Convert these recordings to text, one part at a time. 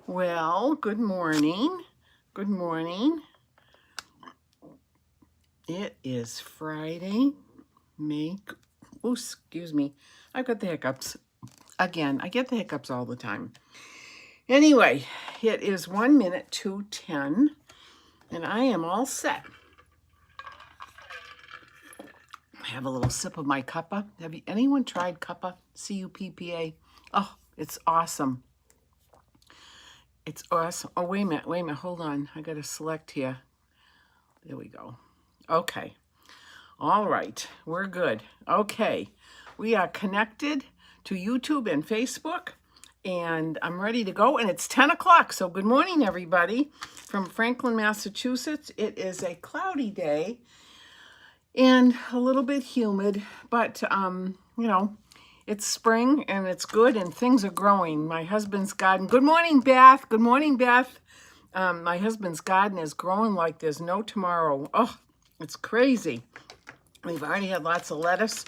Well, good morning. Good morning. It is Friday, oh, excuse me. I've got the hiccups. Again, I get the hiccups all the time. Anyway, it is 1 minute to 10, and I am all set. I have a little sip of my cuppa. Have anyone tried cuppa? C-U-P-P-A. Oh, it's awesome. It's awesome. Oh, wait a minute, hold on. I got to select here. There we go. Okay. All right, we're good. Okay, we are connected to YouTube and Facebook, and I'm ready to go, and it's 10 o'clock, so good morning, everybody, from Franklin, Massachusetts. It is a cloudy day and a little bit humid, but, it's spring, and it's good, and things are growing. My husband's garden, good morning, Beth. Good morning, Beth. My husband's garden is growing like there's no tomorrow. Oh, it's crazy. We've already had lots of lettuce.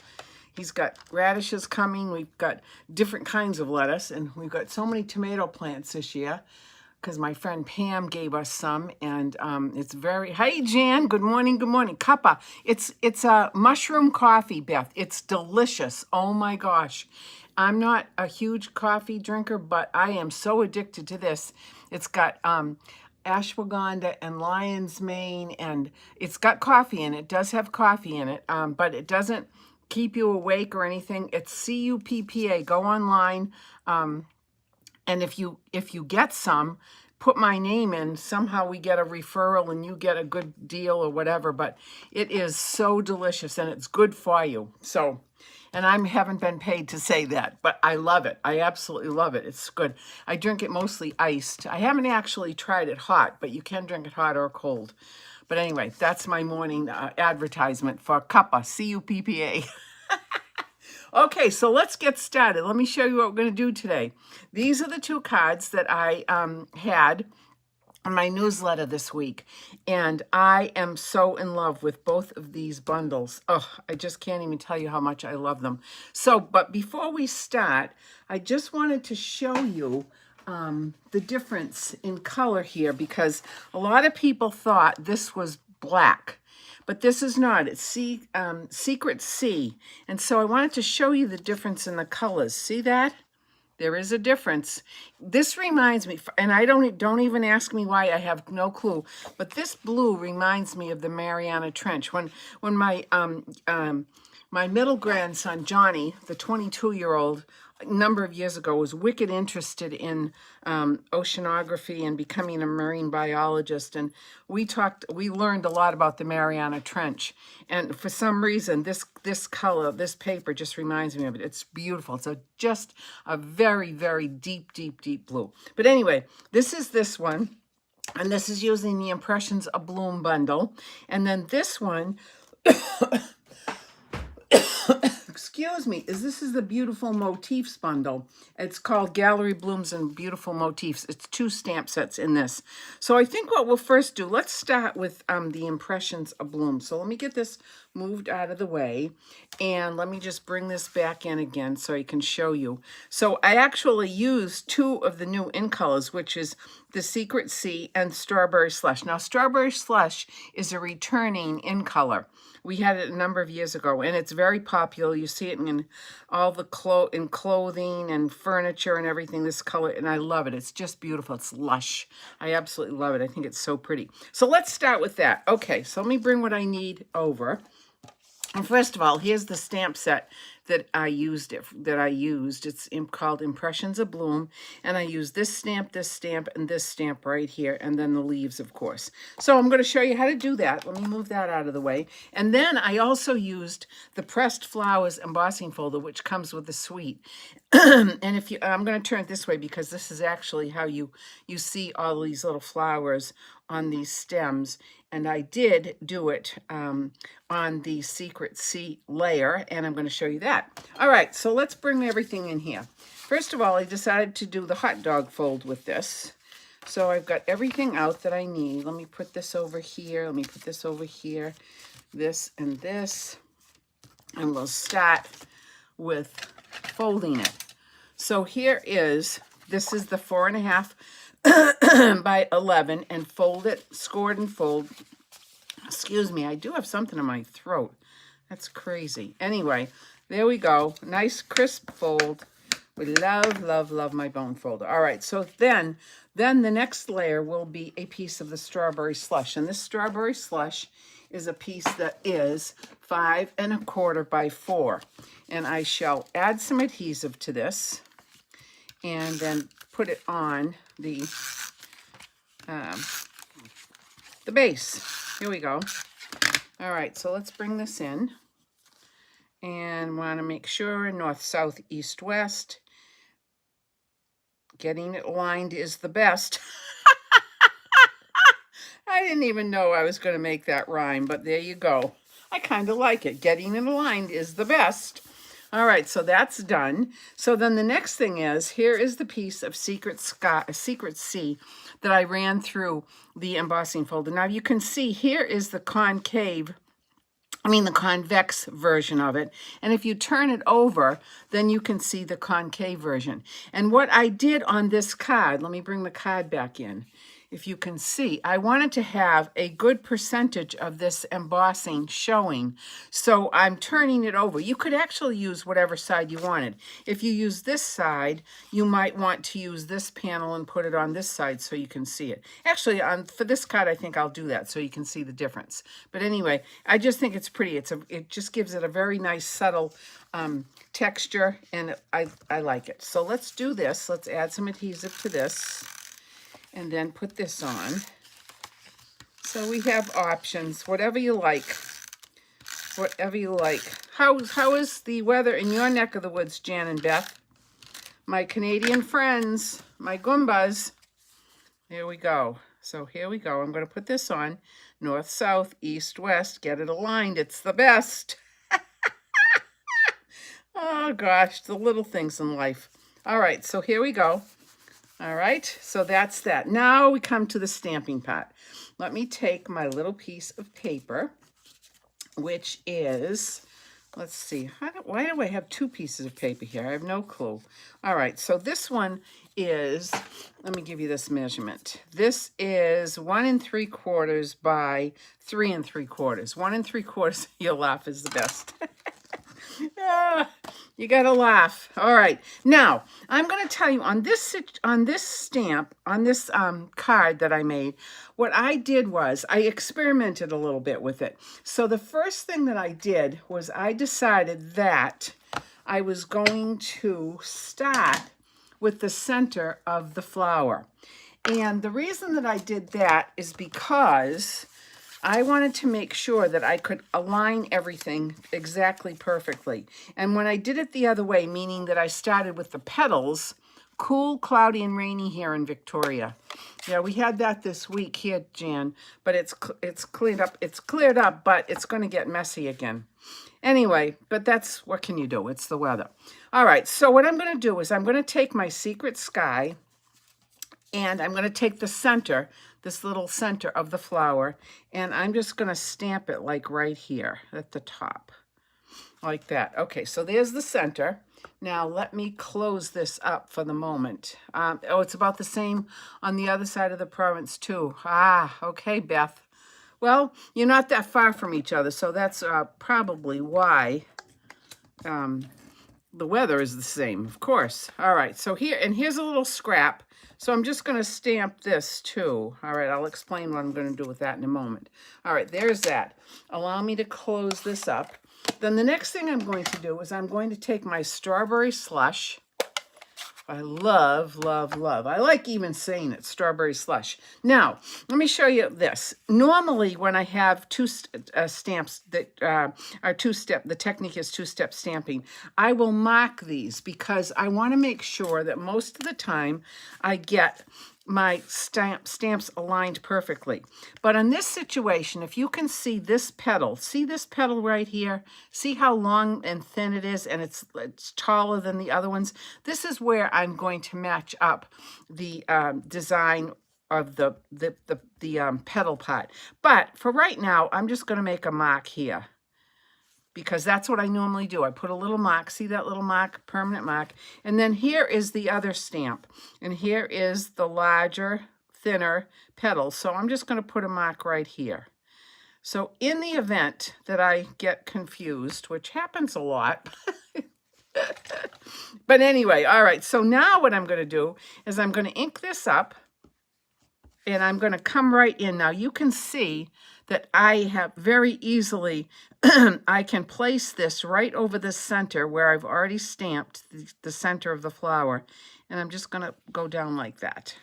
He's got radishes coming. We've got different kinds of lettuce, and we've got so many tomato plants this year because my friend Pam gave us some, and it's very, hey, Jan, good morning, cuppa. It's a mushroom coffee, Beth. It's delicious. Oh my gosh. I'm not a huge coffee drinker, but I am so addicted to this. It's got ashwagandha and lion's mane, and it's got coffee in it. It does have coffee in it, but it doesn't keep you awake or anything. It's C-U-P-P-A. Go online, and if you get some, put my name in. Somehow we get a referral and you get a good deal or whatever, but it is so delicious and it's good for you. So, and I haven't been paid to say that, but I love it. I absolutely love it. It's good. I drink it mostly iced. I haven't actually tried it hot, but you can drink it hot or cold. But anyway, that's my morning advertisement for cuppa, C-U-P-P-A. Okay, so let's get started. Let me show you what we're going to do today. These are the two cards that I had on my newsletter this week, and I am so in love with both of these bundles. Oh, I just can't even tell you how much I love them. So, but before we start, I just wanted to show you the difference in color here, because a lot of people thought this was black. But this is not. It's Secret C. And so I wanted to show you the difference in the colors. See that? There is a difference. This reminds me, and I don't even ask me why, I have no clue. But this blue reminds me of the Mariana Trench. When my my middle grandson Johnny, the 22-year-old, a number of years ago, was wicked interested in oceanography and becoming a marine biologist, and we learned a lot about the Mariana Trench. And for some reason, this color, this paper, just reminds me of it. It's beautiful. It's just a very, very deep, deep, deep blue. But anyway, this is this one, and this is using the Impressions Abloom bundle, and then this one. Excuse me, this is the Beautiful Motifs bundle. It's called Gallery Blooms and Beautiful Motifs. It's 2 stamp sets in this. So I think what we'll first do, let's start with the Impressions Abloom. So let me get this moved out of the way, and let me just bring this back in again so I can show you. So I actually used 2 of the new in colors, which is the Secret C and Strawberry Slush. Now, Strawberry Slush is a returning in color. We had it a number of years ago, and it's very popular. You see it in all the clothing and furniture and everything, this color, and I love it. It's just beautiful. It's lush. I absolutely love it. I think it's so pretty. So let's start with that. Okay, so let me bring what I need over. And first of all, here's the stamp set that I used. It's called Impressions Abloom, and I used this stamp, and this stamp right here, and then the leaves, of course. So I'm going to show you how to do that. Let me move that out of the way. And then I also used the Pressed Flowers embossing folder, which comes with the suite. And if I'm going to turn it this way because this is actually how you see all these little flowers on these stems. And I did do it on the Secret C layer, and I'm going to show you that. All right, so let's bring everything in here. First of all, I decided to do the hot dog fold with this. So I've got everything out that I need. Let me put this over here. Let me put this over here. This and this. And we'll start with folding it. So here is This is the 4.5 by 11, and fold it, scored and fold. Excuse me, I do have something in my throat. That's crazy. Anyway, there we go. Nice crisp fold. We love, love, love my bone folder. All right, so then the next layer will be a piece of the strawberry slush. And this strawberry slush is a piece that is 5.25 by 4. And I shall add some adhesive to this and then put it on the base. Here we go. All right, so let's bring this in. And want to make sure north, south, east, west. Getting it aligned is the best. I didn't even know I was going to make that rhyme, but there you go. I kind of like it. Getting it aligned is the best. All right, so that's done. So then the next thing is, here is the piece of Secret C that I ran through the embossing folder. Now you can see here is the the convex version of it. And if you turn it over, then you can see the concave version. And what I did on this card, let me bring the card back in. If you can see, I wanted to have a good percentage of this embossing showing. So I'm turning it over. You could actually use whatever side you wanted. If you use this side, you might want to use this panel and put it on this side so you can see it. Actually, for this card, I think I'll do that so you can see the difference. But anyway, I just think it's pretty. It just gives it a very nice, subtle texture, and I like it. So let's do this. Let's add some adhesive to this. And then put this on. So we have options, whatever you like. Whatever you like. How is the weather in your neck of the woods, Jan and Beth? My Canadian friends, my Goombas. Here we go. So here we go. I'm going to put this on. North, south, east, west. Get it aligned. It's the best. Oh, gosh. The little things in life. All right. So here we go. All right, so that's that. Now we come to the stamping part. Let me take my little piece of paper, which is, let's see, why do I have two pieces of paper here? I have no clue. All right, so this one is, let me give you this measurement. This is 1 3/4 by 3 3/4. 1 3/4, you'll laugh, is the best. You gotta laugh. All right. Now, I'm going to tell you on this stamp, on this card that I made, what I did was I experimented a little bit with it. So the first thing that I did was I decided that I was going to start with the center of the flower. And the reason that I did that is because I wanted to make sure that I could align everything exactly perfectly. And when I did it the other way, meaning that I started with the petals, cool, cloudy, and rainy here in Victoria. Yeah, we had that this week here, Jan, but it's cleared up. It's cleared up, but it's going to get messy again. Anyway, but that's, what can you do? It's the weather. All right, so what I'm going to do is I'm going to take my Secret Sky, and I'm going to take the center, this little center of the flower, and I'm just going to stamp it like right here at the top, like that. Okay, so there's the center. Now let me close this up for the moment. Oh, it's about the same on the other side of the province too. Ah, okay, Beth. Well, you're not that far from each other, so that's probably why the weather is the same, of course. All right, so here's a little scrap. So I'm just going to stamp this too. All right, I'll explain what I'm going to do with that in a moment. All right, there's that. Allow me to close this up. Then the next thing I'm going to do is I'm going to take my strawberry slush. I love, love, love. I like even saying it, strawberry slush. Now, let me show you this. Normally, when I have two stamps that are two-step, the technique is two-step stamping, I will mark these because I want to make sure that most of the time I get my stamps aligned perfectly. But in this situation, if you can see this petal right here? See how long and thin it is, and it's taller than the other ones? This is where I'm going to match up the design of the petal part. But for right now, I'm just going to make a mark here. because that's what I normally do. I put a little mark, see that little mark, permanent mark, and then here is the other stamp, and here is the larger, thinner petal. So I'm just going to put a mark right here. So in the event that I get confused, which happens a lot, but anyway, all right, so now what I'm going to do is I'm going to ink this up, and I'm going to come right in. Now you can see that I have very easily, I can place this right over the center where I've already stamped the center of the flower. And I'm just going to go down like that.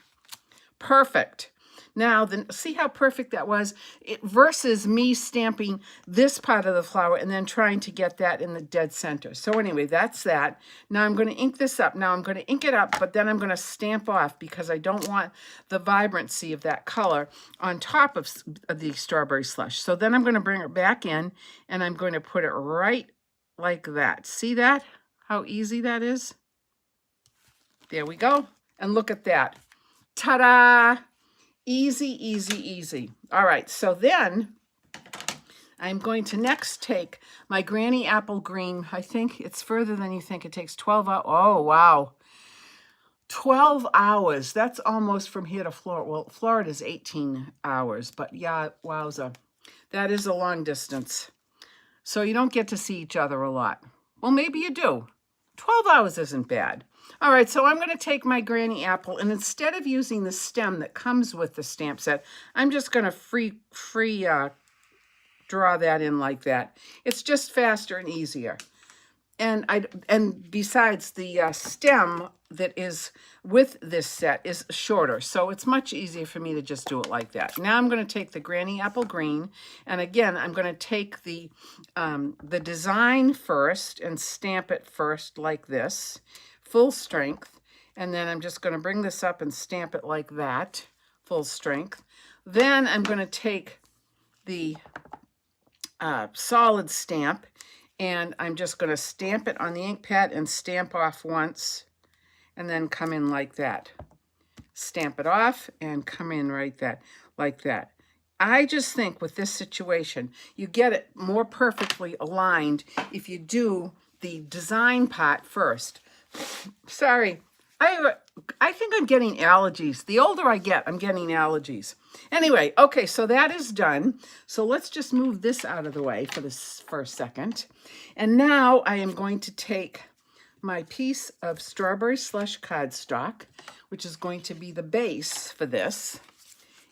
Perfect. Now, then, see how perfect that was? Versus me stamping this part of the flower and then trying to get that in the dead center. So anyway, that's that. Now I'm going to ink this up. Now I'm going to ink it up, but then I'm going to stamp off because I don't want the vibrancy of that color on top of the strawberry slush. So then I'm going to bring it back in, and I'm going to put it right like that. See that? How easy that is? There we go. And look at that. Ta-da! Easy, easy, easy. All right, so then I'm going to next take my Granny Apple Green. I think it's further than you think. It takes 12 hours. Oh, wow. 12 hours. That's almost from here to Florida. Well, Florida's 18 hours, but yeah, wowza. That is a long distance. So you don't get to see each other a lot. Well, maybe you do. 12 hours isn't bad. All right, so I'm going to take my Granny Apple, and instead of using the stem that comes with the stamp set, I'm just going to free draw that in like that. It's just faster and easier. And besides, the stem that is with this set is shorter, so it's much easier for me to just do it like that. Now I'm going to take the Granny Apple Green, and again, I'm going to take the design first and stamp it first like this, full strength, and then I'm just going to bring this up and stamp it like that, full strength. Then I'm going to take the solid stamp, and I'm just going to stamp it on the ink pad and stamp off once, and then come in like that. Stamp it off and come in right that, like that. I just think with this situation, you get it more perfectly aligned if you do the design part first. Sorry, I think I'm getting allergies. The older I get, I'm getting allergies. Anyway, okay, so that is done. So let's just move this out of the way for a second. And now I am going to take my piece of strawberry slush cardstock, which is going to be the base for this.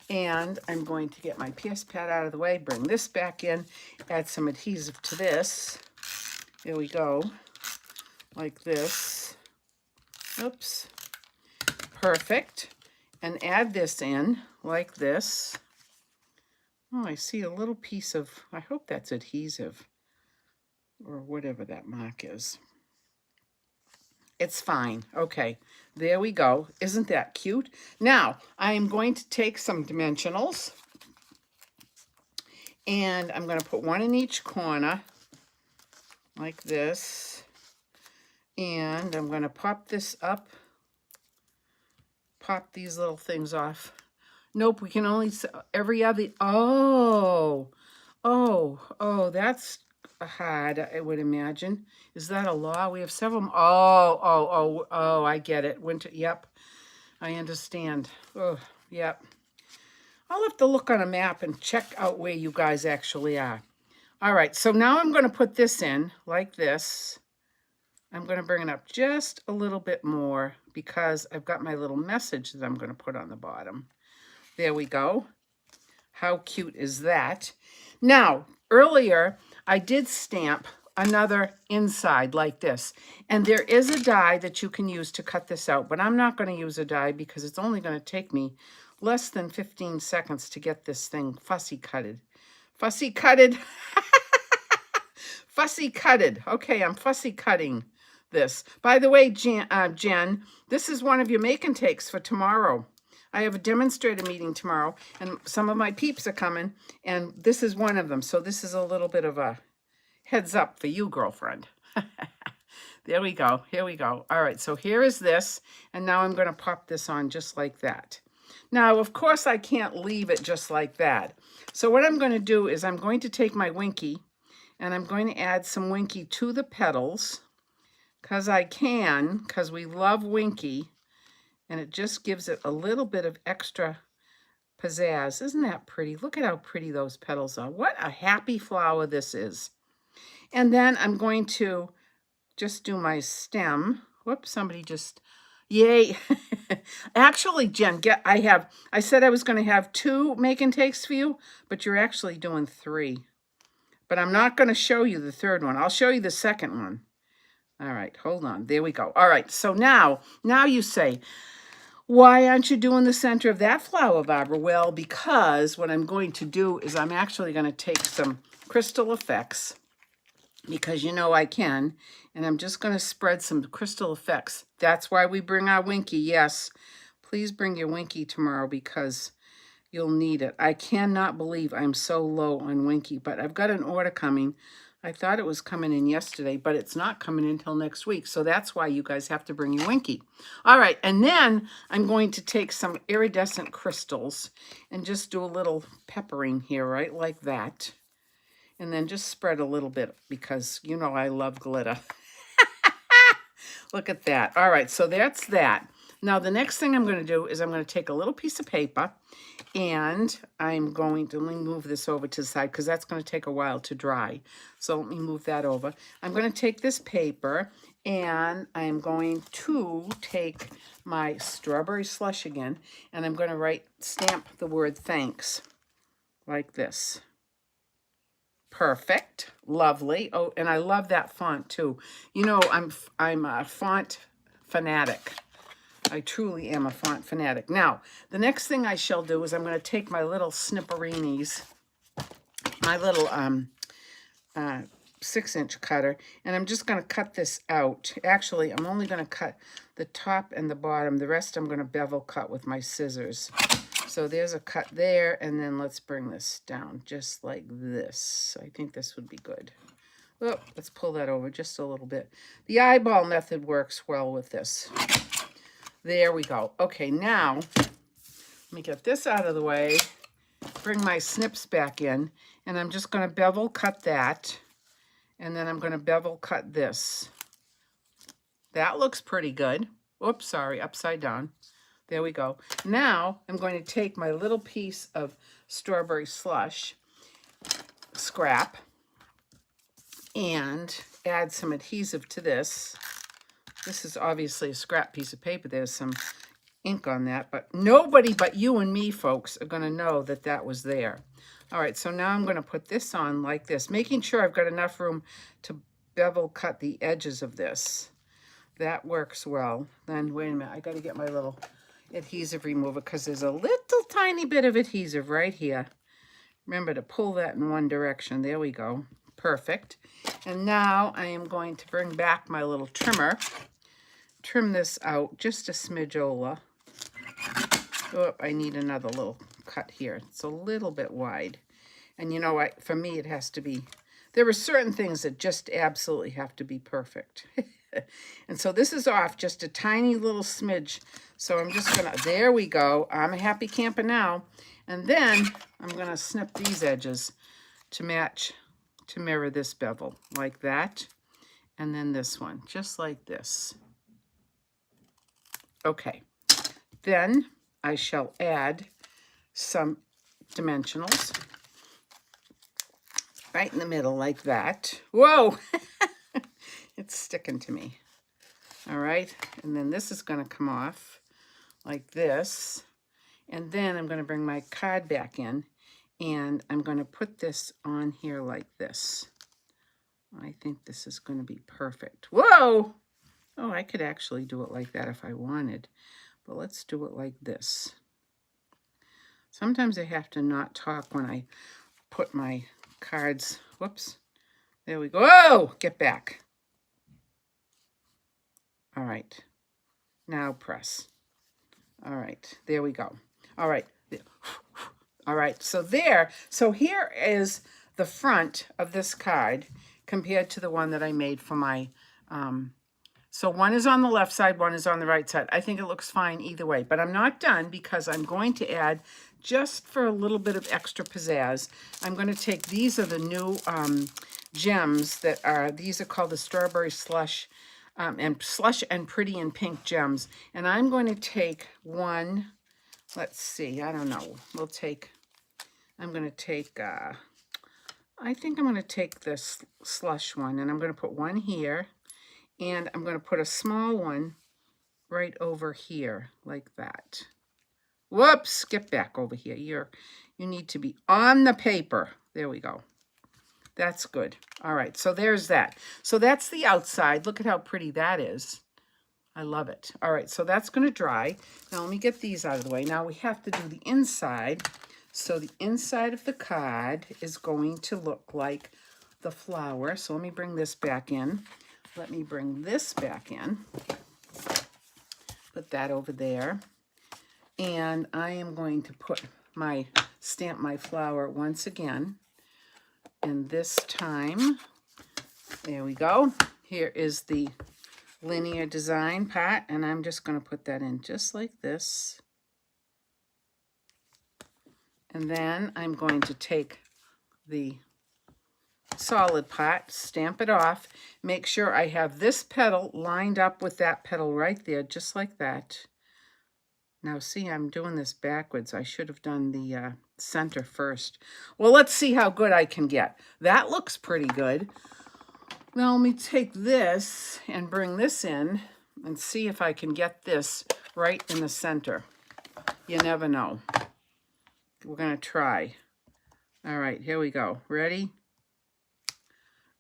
And I'm going to get my PS pad out of the way, bring this back in, add some adhesive to this. There we go, like this. Oops. Perfect. And add this in like this. Oh, I see a little piece of, I hope that's adhesive or whatever that mark is. It's fine. Okay, there we go. Isn't that cute? Now, I am going to take some dimensionals, and I'm going to put one in each corner like this. And I'm going to pop this up, pop these little things off. Nope, we can only, every other, oh, that's hard, I would imagine. Is that a law? We have several, oh, I get it. Winter, yep, I understand. Oh, yep. I'll have to look on a map and check out where you guys actually are. All right, so now I'm going to put this in like this. I'm going to bring it up just a little bit more because I've got my little message that I'm going to put on the bottom. There we go. How cute is that? Now, earlier, I did stamp another inside like this. And there is a die that you can use to cut this out, but I'm not going to use a die because it's only going to take me less than 15 seconds to get this thing fussy cutted. Fussy cutted. Fussy cutted. Okay, I'm fussy cutting this. By the way, Jen, this is one of your make and takes for tomorrow. I have a demonstrator meeting tomorrow, and some of my peeps are coming, and this is one of them. So this is a little bit of a heads up for you, girlfriend. There we go. Here we go. All right, so here is this, and now I'm going to pop this on just like that. Now, of course, I can't leave it just like that. So what I'm going to do is I'm going to take my Winky, And I'm going to add some Winky to the petals because I can, because we love Winky. And it just gives it a little bit of extra pizzazz. Isn't that pretty? Look at how pretty those petals are. What a happy flower this is. And then I'm going to just do my stem. Whoops, somebody just, yay. Actually, Jen, I said I was going to have 2 make and takes for you, but you're actually doing 3. But I'm not going to show you the 3rd one. I'll show you the 2nd one. All right, hold on. There we go. All right, so now you say, why aren't you doing the center of that flower, Barbara? Well, because what I'm going to do is I'm actually going to take some Crystal Effects, because you know I can, and I'm just going to spread some Crystal Effects. That's why we bring our Winky. Yes, please bring your Winky tomorrow because you'll need it. I cannot believe I'm so low on Winky, but I've got an order coming. I thought it was coming in yesterday, but it's not coming in until next week. So that's why you guys have to bring your Winky. All right, and then I'm going to take some iridescent crystals and just do a little peppering here, right, like that. And then just spread a little bit because you know I love glitter. Look at that. All right, so that's that. Now, the next thing I'm going to do is I'm going to take a little piece of paper and I'm going to, let me move this over to the side because that's going to take a while to dry. So let me move that over. I'm going to take this paper and I'm going to take my strawberry slush again and I'm going to stamp the word thanks like this. Perfect. Lovely. Oh, and I love that font too. You know, I'm a font fanatic. I truly am a font fanatic. Now, the next thing I shall do is I'm going to take my little snipperinis, my little 6-inch cutter, and I'm just going to cut this out. Actually, I'm only going to cut the top and the bottom. The rest I'm going to bevel cut with my scissors. So there's a cut there, and then let's bring this down just like this. I think this would be good. Oh, let's pull that over just a little bit. The eyeball method works well with this. There we go. Okay, now let me get this out of the way, bring my snips back in, and I'm just going to bevel cut that, and then I'm going to bevel cut this. That looks pretty good. Oops, sorry, upside down. There we go. Now I'm going to take my little piece of strawberry slush scrap and add some adhesive to this. This is obviously a scrap piece of paper. There's some ink on that, but nobody but you and me, folks, are going to know that that was there. All right, so now I'm going to put this on like this, making sure I've got enough room to bevel cut the edges of this. That works well. Then, wait a minute, I got to get my little adhesive remover because there's a little tiny bit of adhesive right here. Remember to pull that in one direction. There we go. Perfect. And now I am going to bring back my little trimmer. Trim this out just a smidgeola. Oh, I need another little cut here. It's a little bit wide. And you know what? For me, it has to be, there are certain things that just absolutely have to be perfect. And so this is off just a tiny little smidge. So I'm just going to, there we go. I'm a happy camper now. And then I'm going to snip these edges to match, to mirror this bevel like that. And then this one, just like this. Okay. Then I shall add some dimensionals right in the middle like that. Whoa! It's sticking to me. All right. And then this is going to come off like this. And then I'm going to bring my card back in and I'm going to put this on here like this. I think this is going to be perfect. Whoa! Oh, I could actually do it like that if I wanted. But let's do it like this. Sometimes I have to not talk when I put my cards. Whoops. There we go. Oh, get back. All right. Now press. All right. There we go. All right. All right. So there. So here is the front of this card compared to the one that I made for my... So one is on the left side, one is on the right side. I think it looks fine either way, but I'm not done because I'm going to add, just for a little bit of extra pizzazz, I'm going to take, these are the new gems that are, these are called the strawberry slush, and slush and pretty and pink gems. And I'm going to take one, let's see, I don't know. I'm going to take, I think I'm going to take this slush one, and I'm going to put one here, and I'm going to put a small one right over here, like that. Whoops, get back over here. You need to be on the paper. There we go. That's good. All right, so there's that. So that's the outside. Look at how pretty that is. I love it. All right, so that's going to dry. Now let me get these out of the way. Now we have to do the inside. So the inside of the card is going to look like the flower. So let me bring this back in. Let me bring this back in. Put that over there. And I am going to stamp my flower once again. And this time, there we go. Here is the linear design part, and I'm just going to put that in just like this. And then I'm going to take the solid part, stamp it off, make sure I have this petal lined up with that petal right there, just like that. Now see, I'm doing this backwards. I should have done the center first. Well, let's see how good I can get. That looks pretty good. Now let me take this and bring this in and see if I can get this right in the center. You never know. We're going to try. All right, here we go. Ready?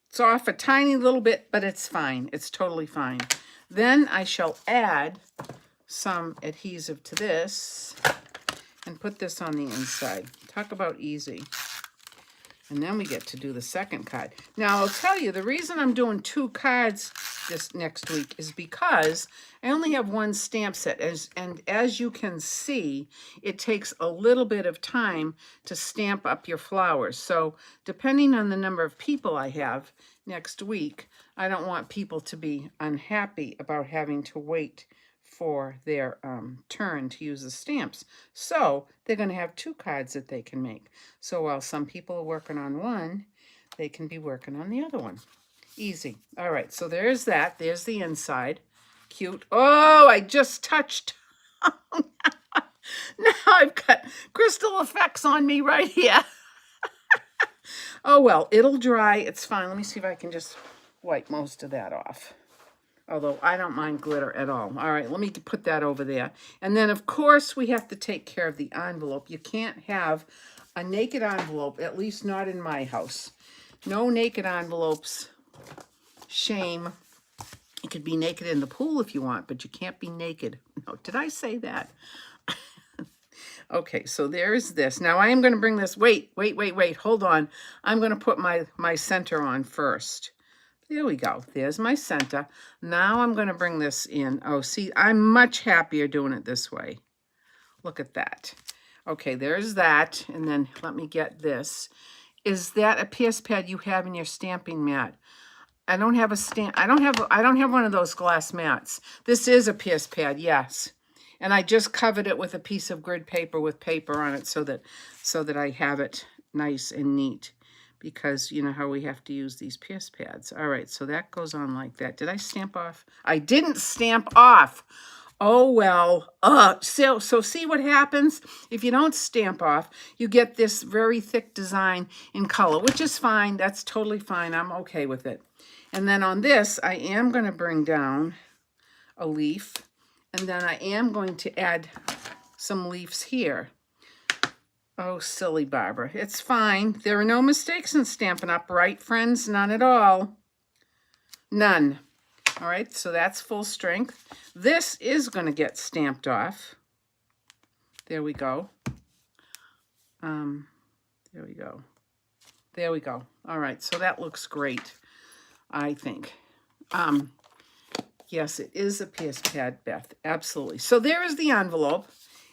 It's off a tiny little bit, but it's fine. It's totally fine. Then I shall add some adhesive to this and put this on the inside. Talk about easy. And then we get to do the second card. Now, I'll tell you, the reason I'm doing 2 cards this next week is because I only have one stamp set. And as you can see, it takes a little bit of time to stamp up your flowers. So depending on the number of people I have next week, I don't want people to be unhappy about having to wait for their turn to use the stamps. So they're going to have 2 cards that they can make. So while some people are working on one, they can be working on the other one. Easy. All right, so there's that. There's the inside. Cute. Oh, I just touched. Now I've got crystal effects on me right here. Oh, well, it'll dry. It's fine. Let me see if I can just wipe most of that off. Although I don't mind glitter at all. All right, let me put that over there. And then, of course, we have to take care of the envelope. You can't have a naked envelope, at least not in my house. No naked envelopes. Shame. You could be naked in the pool if you want, but you can't be naked. No, did I say that? Okay, so there's this. Now I am going to bring this. Wait. Hold on. I'm going to put my center on first. There we go. There's my center. Now I'm going to bring this in. Oh, see, I'm much happier doing it this way. Look at that. Okay, there's that. And then let me get this. Is that a PS pad you have in your stamping mat? I don't have a stamp. I don't have one of those glass mats. This is a PS pad, yes. And I just covered it with a piece of grid paper with paper on it so that I have it nice and neat. Because you know how we have to use these PS pads. All right, so that goes on like that. Did I stamp off? I didn't stamp off. Oh, well. So see what happens? If you don't stamp off, you get this very thick design in color, which is fine. That's totally fine. I'm okay with it. And then on this, I am going to bring down a leaf. And then I am going to add some leaves here. Oh, silly Barbara. It's fine. There are no mistakes in Stampin' Up, right, friends? None at all. None. All right, so that's full strength. This is going to get stamped off. There we go. There we go. There we go. All right, so that looks great, I think. Yes, it is a PS pad, Beth. Absolutely. So there is the envelope.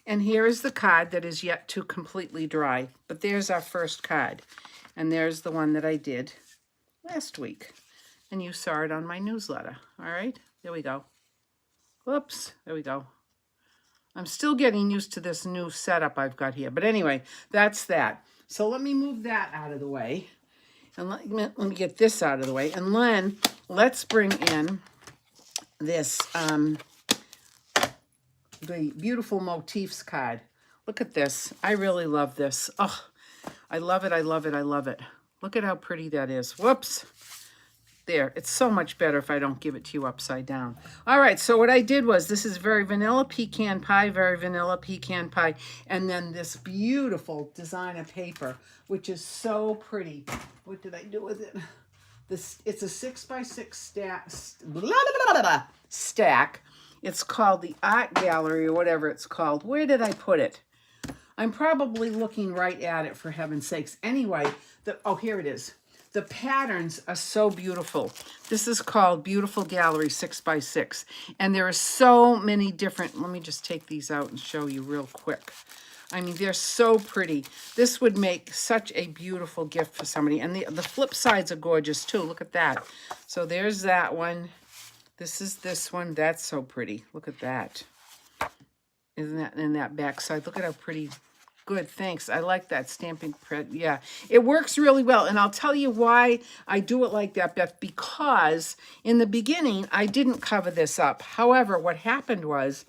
And here is the card that is yet to completely dry. But there's our first card. And there's the one that I did last week. And you saw it on my newsletter. All right, there we go. Whoops, there we go. I'm still getting used to this new setup I've got here. But anyway, that's that. So let me move that out of the way. And let me get this out of the way. And then let's bring in this, the beautiful motifs card. Look at this. I really love this. Oh, I love it. I love it. I love it. Look at how pretty that is. Whoops. There. It's so much better if I don't give it to you upside down. All right. So what I did was, this is very vanilla pecan pie, very vanilla pecan pie. And then this beautiful designer paper, which is so pretty. What did I do with it? It's a 6x6 stack. It's called the Art Gallery or whatever it's called. Where did I put it? I'm probably looking right at it, for heaven's sakes. Anyway, oh, here it is. The patterns are so beautiful. This is called Beautiful Gallery 6x6. And there are so many different, let me just take these out and show you real quick. I mean, they're so pretty. This would make such a beautiful gift for somebody. And the flip sides are gorgeous too. Look at that. So there's that one. This is this one. That's so pretty. Look at that. Isn't that in that back side? Look at how pretty. Good, thanks. I like that stamping print. Yeah, it works really well. And I'll tell you why I do it like that, Beth, because in the beginning, I didn't cover this up. However, what happened was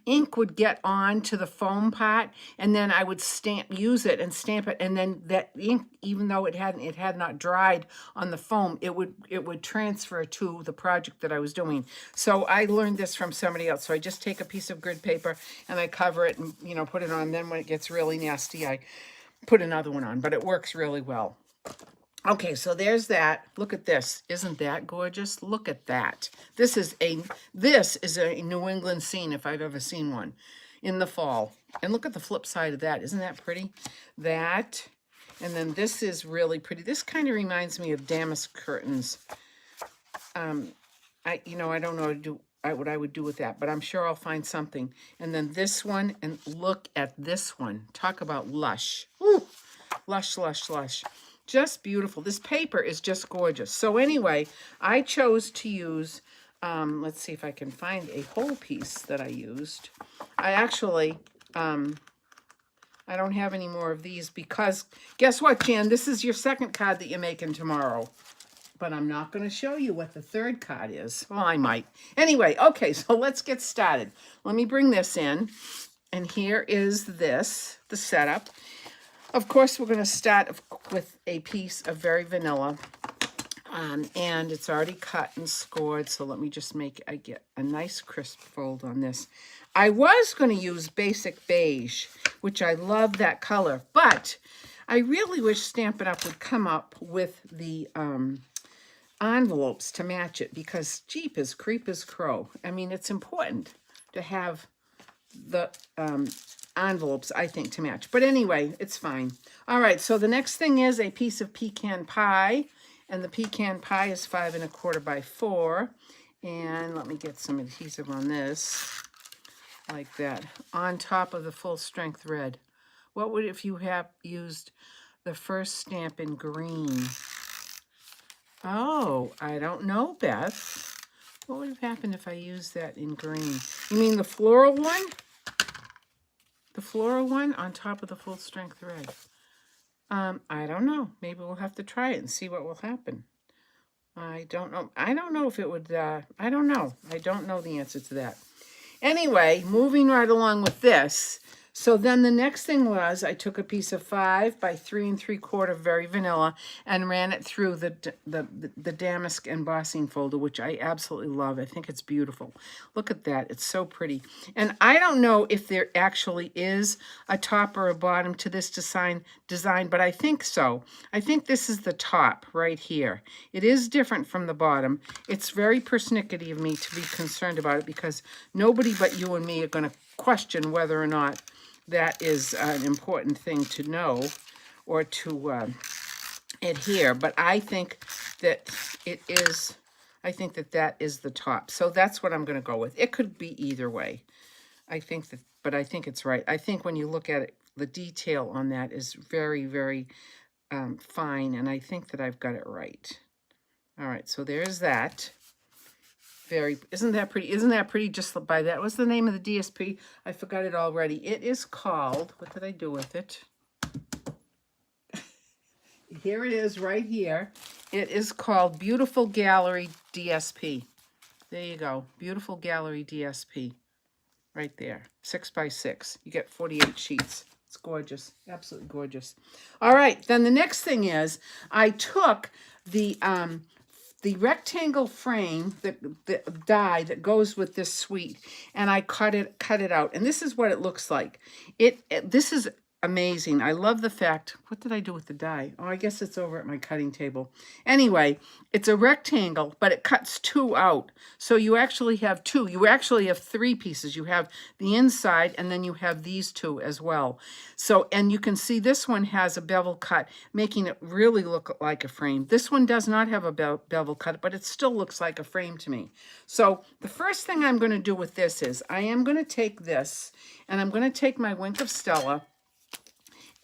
ink would get on to the foam part, and then I would use it and stamp it. And then that ink, even though it had not dried on the foam, it would transfer to the project that I was doing. So I learned this from somebody else. So I just take a piece of grid paper and I cover it and, you know, put it on. Then when it gets really nasty, I put another one on, but it works really well. Okay, so there's that. Look at this. Isn't that gorgeous? Look at that. This is a New England scene if I've ever seen one in the fall. And look at the flip side of that. Isn't that pretty? That. And then this is really pretty. This kind of reminds me of damask curtains. I don't know what I would do with that, but I'm sure I'll find something. And then this one, and look at this one. Talk about lush. Ooh, lush, lush, lush. Just beautiful. This paper is just gorgeous. So anyway, I chose to use, let's see if I can find a whole piece that I used. I actually, I don't have any more of these because, guess what, Jan? This is your second card that you're making tomorrow. But I'm not going to show you what the third card is. Well, I might. Anyway, okay, so let's get started. Let me bring this in. And here is the setup. Of course, we're going to start with a piece of very vanilla. And it's already cut and scored. So let me just get a nice crisp fold on this. I was going to use basic beige, which I love that color. But I really wish Stampin' Up! Would come up with the envelopes to match it, because Jeepers Creepers Crow. I mean, it's important to have the envelopes, I think, to match. But anyway, it's fine. All right, so the next thing is a piece of pecan pie, and the pecan pie is 5 1/4 by 4. And let me get some adhesive on this, like that, on top of the full strength red. What would if you have used the first stamp in green? Oh, I don't know, Beth. What would have happened if I used that in green? You mean the floral one? The floral one on top of the full strength red. I don't know. Maybe we'll have to try it and see what will happen. I don't know. I don't know if it would, I don't know. I don't know the answer to that. Anyway, moving right along with this. So then the next thing was I took a piece of 5 by 3 3/4 very vanilla and ran it through the damask embossing folder, which I absolutely love. I think it's beautiful. Look at that. It's so pretty. And I don't know if there actually is a top or a bottom to this design, but I think so. I think this is the top right here. It is different from the bottom. It's very persnickety of me to be concerned about it, because nobody but you and me are going to question whether or not that is an important thing to know or to adhere. But I think that it is, I think that is the top. So that's what I'm going to go with. It could be either way. I think that, but I think it's right. I think when you look at it, the detail on that is very, very fine. And I think that I've got it right. All right, so there's that. Isn't that pretty? Isn't that pretty just by that? What's the name of the DSP? I forgot it already. It is called, what did I do with it? here it is right here. It is called Beautiful Gallery DSP. There you go. Beautiful Gallery DSP. Right there. 6 by 6. You get 48 sheets. It's gorgeous. Absolutely gorgeous. All right. Then the next thing is I took the rectangle frame, the die that goes with this suite, and I cut it out. And this is what it looks like. This is amazing. I love the fact, what did I do with the die? Oh, I guess it's over at my cutting table. Anyway, it's a rectangle, but it cuts 2 out. So you actually have 2. You actually have 3 pieces. You have the inside, and then you have these 2 as well. So, and you can see this one has a bevel cut, making it really look like a frame. This one does not have a bevel cut, but it still looks like a frame to me. So the first thing I'm going to do with this is I am going to take this, and I'm going to take my Wink of Stella,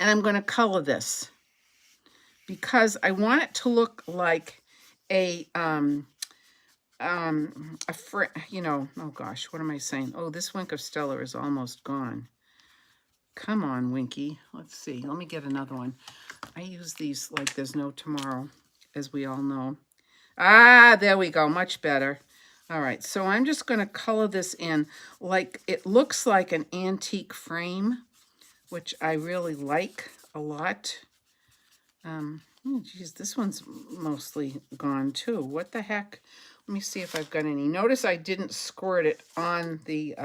and I'm going to color this because I want it to look like oh gosh, what am I saying? Oh, this Wink of Stella is almost gone. Come on, Winky. Let's see. Let me get another one. I use these like there's no tomorrow, as we all know. Ah, there we go. Much better. All right, so I'm just going to color this in like it looks like an antique frame, which I really like a lot. Geez, this one's mostly gone too. What the heck? Let me see if I've got any. Notice I didn't squirt it on the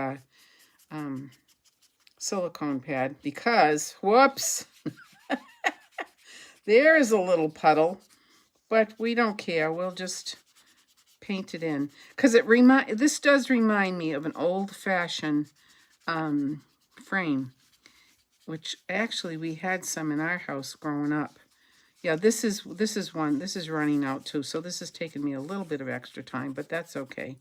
silicone pad because, whoops, there's a little puddle, but we don't care. We'll just paint it in because this does remind me of an old-fashioned frame, which actually we had some in our house growing up. Yeah, this is one. This is running out too, so this has taken me a little bit of extra time, but that's okay.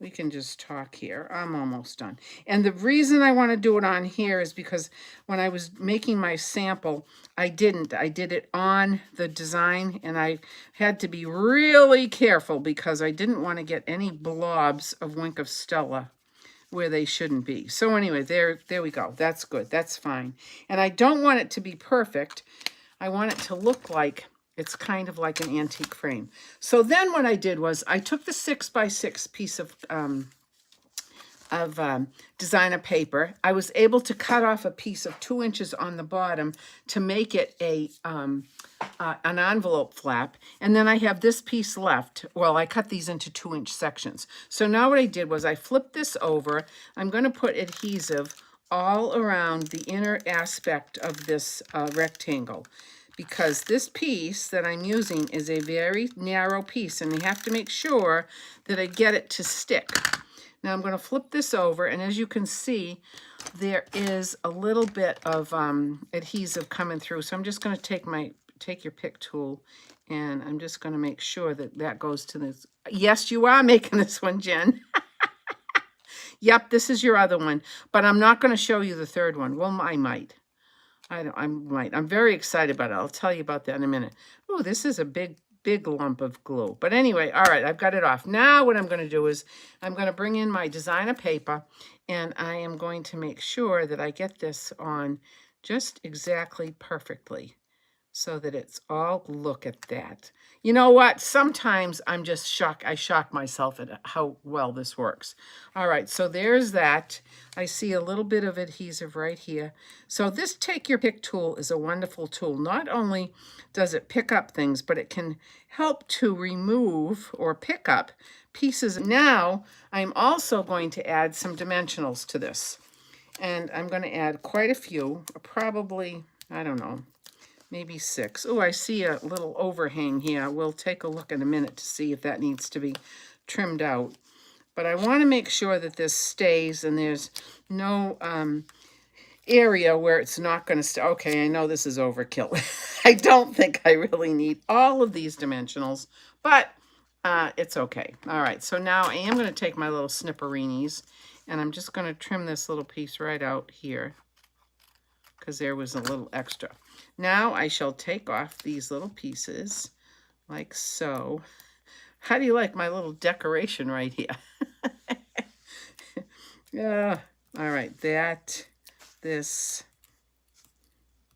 We can just talk here. I'm almost done. And the reason I want to do it on here is because when I was making my sample, I didn't. I did it on the design, and I had to be really careful because I didn't want to get any blobs of Wink of Stella where they shouldn't be. So anyway, there we go. That's good. That's fine. And I don't want it to be perfect. I want it to look like it's kind of like an antique frame. So then what I did was I took the 6 by 6 piece of designer paper. I was able to cut off a piece of 2 inches on the bottom to make it an envelope flap. And then I have this piece left. Well, I cut these into 2-inch sections. So now what I did was I flipped this over. I'm going to put adhesive all around the inner aspect of this rectangle, because this piece that I'm using is a very narrow piece, and you have to make sure that I get it to stick. Now I'm going to flip this over, and as you can see, there is a little bit of adhesive coming through. So I'm just going to take your pick tool, and I'm just going to make sure that that goes to this. Yes, you are making this one, Jen. Yep, this is your other one, but I'm not going to show you the third one. Well, I might. I might. I'm very excited about it. I'll tell you about that in a minute. Oh, this is a big lump of glue. But anyway, all right, I've got it off. Now what I'm going to do is I'm going to bring in my designer paper, and I am going to make sure that I get this on just exactly perfectly so that it's all, look at that. You know what? Sometimes I'm just shocked. I shock myself at how well this works. All right, so there's that. I see a little bit of adhesive right here. So this Take Your Pick tool is a wonderful tool. Not only does it pick up things, but it can help to remove or pick up pieces. Now, I'm also going to add some dimensionals to this. And I'm going to add quite a few, probably, I don't know, maybe 6. Oh, I see a little overhang here. We'll take a look in a minute to see if that needs to be trimmed out. But I want to make sure that this stays and there's no area where it's not going to stay. Okay, I know this is overkill. I don't think I really need all of these dimensionals, but it's okay. All right, so now I am going to take my little snipperinis, and I'm just going to trim this little piece right out here because there was a little extra. Now I shall take off these little pieces like so. How do you like my little decoration right here? Yeah. All right, this,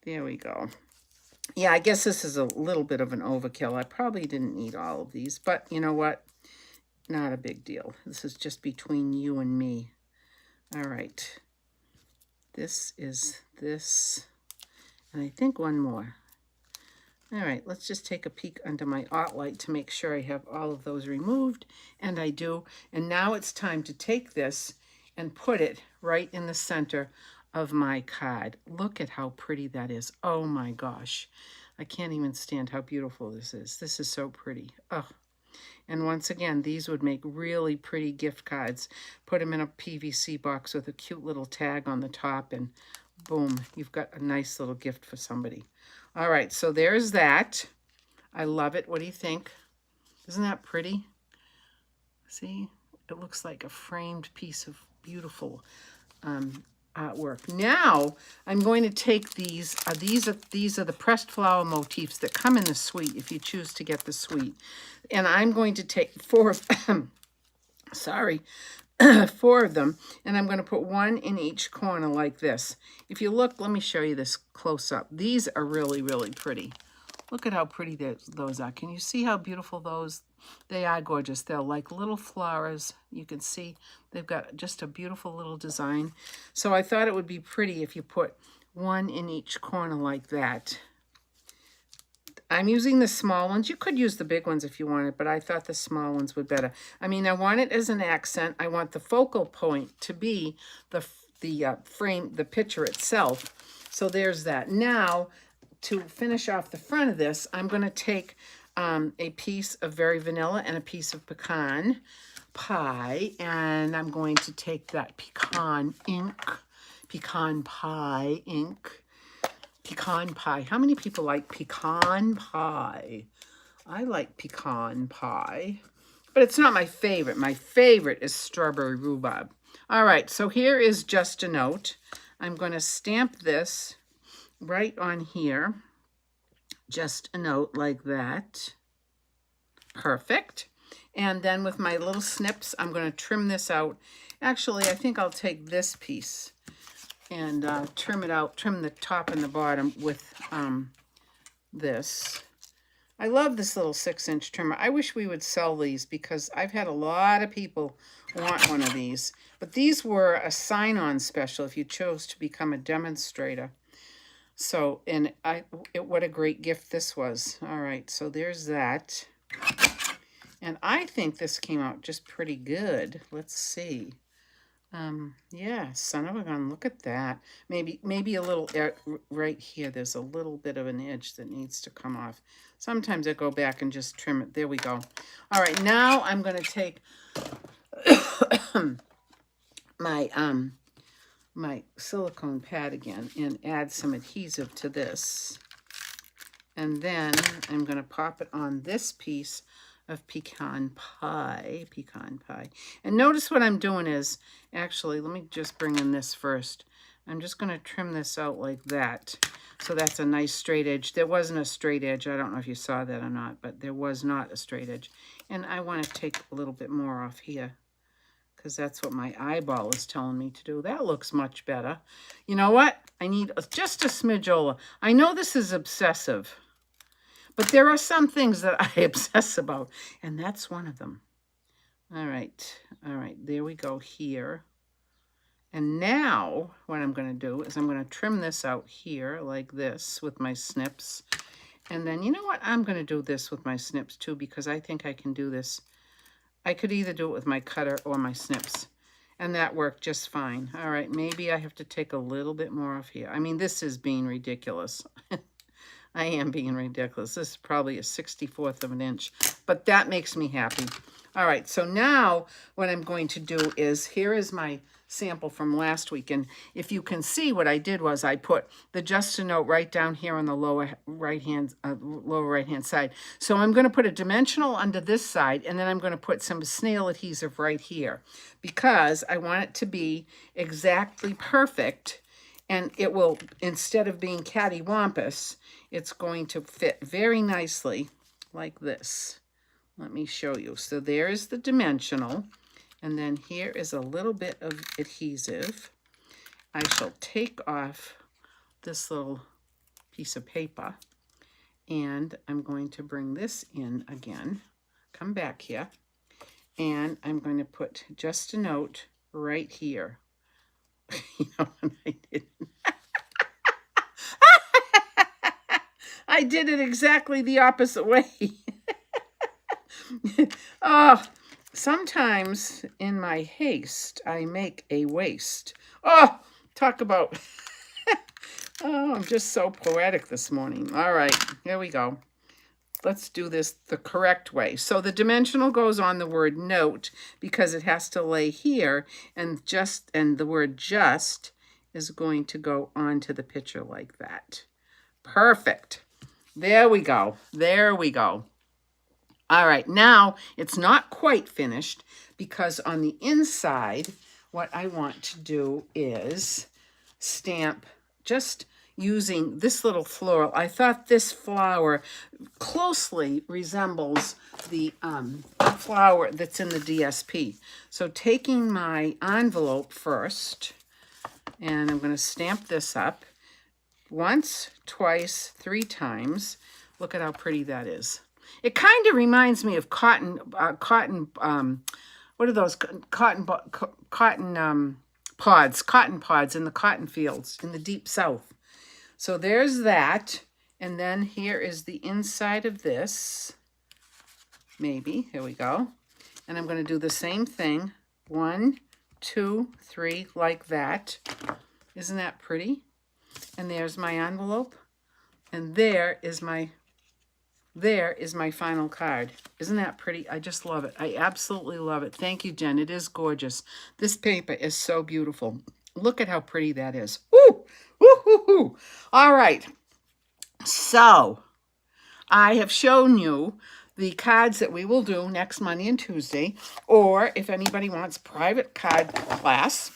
there we go. Yeah, I guess this is a little bit of an overkill. I probably didn't need all of these, but you know what? Not a big deal. This is just between you and me. All right. This is this, and I think one more. All right, let's just take a peek under my art light to make sure I have all of those removed, and I do. And now it's time to take this and put it right in the center of my card. Look at how pretty that is. Oh my gosh. I can't even stand how beautiful this is. This is so pretty. Oh. And once again, these would make really pretty gift cards. Put them in a PVC box with a cute little tag on the top, and boom, you've got a nice little gift for somebody. All right, so there's that. I love it. What do you think? Isn't that pretty? See, it looks like a framed piece of beautiful artwork. Now I'm going to take these. These are the pressed flower motifs that come in the suite if you choose to get the suite. And I'm going to take 4 of them. Sorry. 4 of them, and I'm going to put 1 in each corner like this. If you look, let me show you this close up. These are really, really pretty. Look at how pretty those are. Can you see how beautiful those? They are gorgeous. They're like little flowers. You can see they've got just a beautiful little design. So I thought it would be pretty if you put 1 in each corner like that. I'm using the small ones. You could use the big ones if you wanted, but I thought the small ones would better. I mean, I want it as an accent. I want the focal point to be the frame, the picture itself. So there's that. Now, to finish off the front of this, I'm going to take a piece of Very Vanilla and a piece of pecan pie, and I'm going to take that pecan pie ink. Pecan pie. How many people like pecan pie? I like pecan pie, but it's not my favorite. My favorite is strawberry rhubarb. All right, so here is just a note. I'm going to stamp this right on here. Just a note like that. Perfect. And then with my little snips, I'm going to trim this out. Actually, I think I'll take this piece and trim it out, trim the top and the bottom with this. I love this little 6-inch trimmer. I wish we would sell these because I've had a lot of people want one of these. But these were a sign-on special if you chose to become a demonstrator. So, and what a great gift this was. All right, so there's that. And I think this came out just pretty good. Let's see. Yeah, son of a gun, look at that. Maybe a little right here, there's a little bit of an edge that needs to come off. Sometimes I go back and just trim it. There we go. All right, now I'm going to take my silicone pad again and add some adhesive to this. And then I'm going to pop it on this piece of pecan pie. And notice what I'm doing is, actually, let me just bring in this first. I'm just going to trim this out like that. So that's a nice straight edge. There wasn't a straight edge. I don't know if you saw that or not, but there was not a straight edge. And I want to take a little bit more off here because that's what my eyeball is telling me to do. That looks much better. You know what? I need just a smidgeola. I know this is obsessive, but there are some things that I obsess about, and that's one of them. All right, there we go here. And now what I'm going to do is I'm going to trim this out here like this with my snips. And then, you know what? I'm going to do this with my snips too because I think I can do this. I could either do it with my cutter or my snips, and that worked just fine. All right, maybe I have to take a little bit more off here. I mean, this is being ridiculous. I am being ridiculous. This is probably a 64th of an inch, but that makes me happy. All right, so now what I'm going to do is, here is my sample from last week, and if you can see, what I did was I put the Just a Note right down here on the lower right hand side. So I'm going to put a dimensional under this side, and then I'm going to put some snail adhesive right here because I want it to be exactly perfect. And it will, instead of being cattywampus, it's going to fit very nicely like this. Let me show you. So there is the dimensional. And then here is a little bit of adhesive. I shall take off this little piece of paper. And I'm going to bring this in again. Come back here. And I'm going to put just a note right here. You know what I did? I did it exactly the opposite way. Oh, sometimes in my haste, I make a waste. Oh, talk about... Oh, I'm just so poetic this morning. All right, here we go. Let's do this the correct way. So the dimensional goes on the word note because it has to lay here, and the word just is going to go onto the picture like that. Perfect. There we go. There we go. All right, now it's not quite finished because on the inside, what I want to do is stamp just using this little floral. I thought this flower closely resembles the flower that's in the DSP. So taking my envelope first, and I'm going to stamp this up once, twice, 3 times. Look at how pretty that is. It kind of reminds me of cotton, what are those? Cotton pods in the cotton fields in the deep south. So there's that. And then here is the inside of this. Maybe. Here we go. And I'm going to do the same thing. 1, 2, 3, like that. Isn't that pretty? And there's my envelope. And there is my final card. Isn't that pretty? I just love it. I absolutely love it. Thank you, Jen. It is gorgeous. This paper is so beautiful. Look at how pretty that is. Woo! Woo, woo, woo. All right. So, I have shown you the cards that we will do next Monday and Tuesday, or if anybody wants private card class,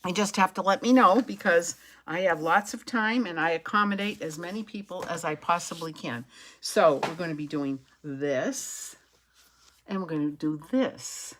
you just have to let me know because I have lots of time and I accommodate as many people as I possibly can. So we're going to be doing this and we're going to do this.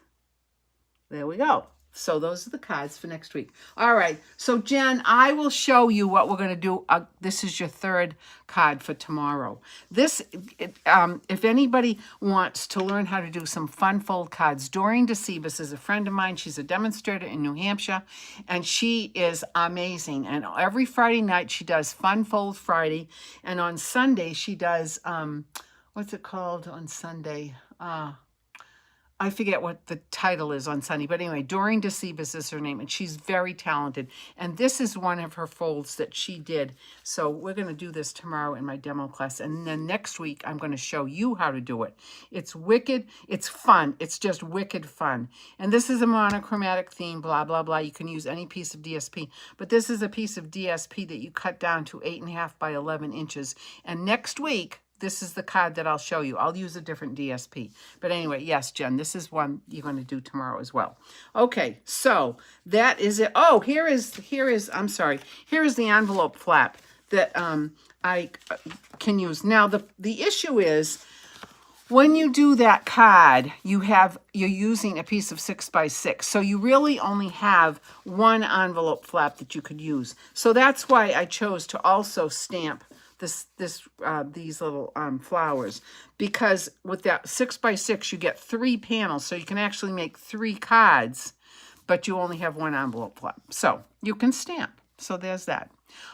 There we go. So those are the cards for next week. All right. So Jen, I will show you what we're going to do. This is your 3rd card for tomorrow. This, if anybody wants to learn how to do some fun fold cards, Doreen DeCebus is a friend of mine. She's a demonstrator in New Hampshire, and she is amazing. And every Friday night she does Fun Fold Friday, and on Sunday she does what's it called on Sunday? I forget what the title is on Sunday, but anyway, Doreen DeCebus is her name, and she's very talented. And this is one of her folds that she did. So we're going to do this tomorrow in my demo class. And then next week, I'm going to show you how to do it. It's wicked. It's fun. It's just wicked fun. And this is a monochromatic theme, blah, blah, blah. You can use any piece of DSP. But this is a piece of DSP that you cut down to 8.5 by 11 inches. And next week, this is the card that I'll show you. I'll use a different DSP. But anyway, yes, Jen, this is one you're going to do tomorrow as well. Okay, so that is it. Oh, here is the envelope flap that I can use. Now, the issue is when you do that card, you're using a piece of 6 by 6. So you really only have one envelope flap that you could use. So that's why I chose to also stamp these little flowers, because with that 6 by 6 you get 3 panels, so you can actually make 3 cards, but you only have one envelope flap, so you can stamp. So there's that.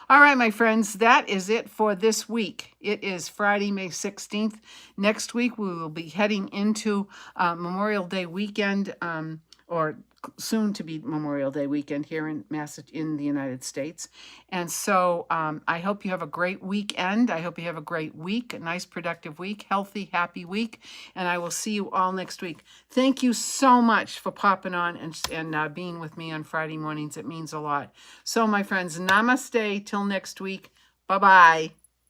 All right, my friends, that is it for this week. It is Friday, May 16th. Next week we will be heading into Memorial Day weekend, or soon to be Memorial Day weekend here in the United States. And so I hope you have a great weekend. I hope you have a great week, a nice productive week, healthy, happy week. And I will see you all next week. Thank you so much for popping on and being with me on Friday mornings. It means a lot. So my friends, namaste till next week. Bye-bye.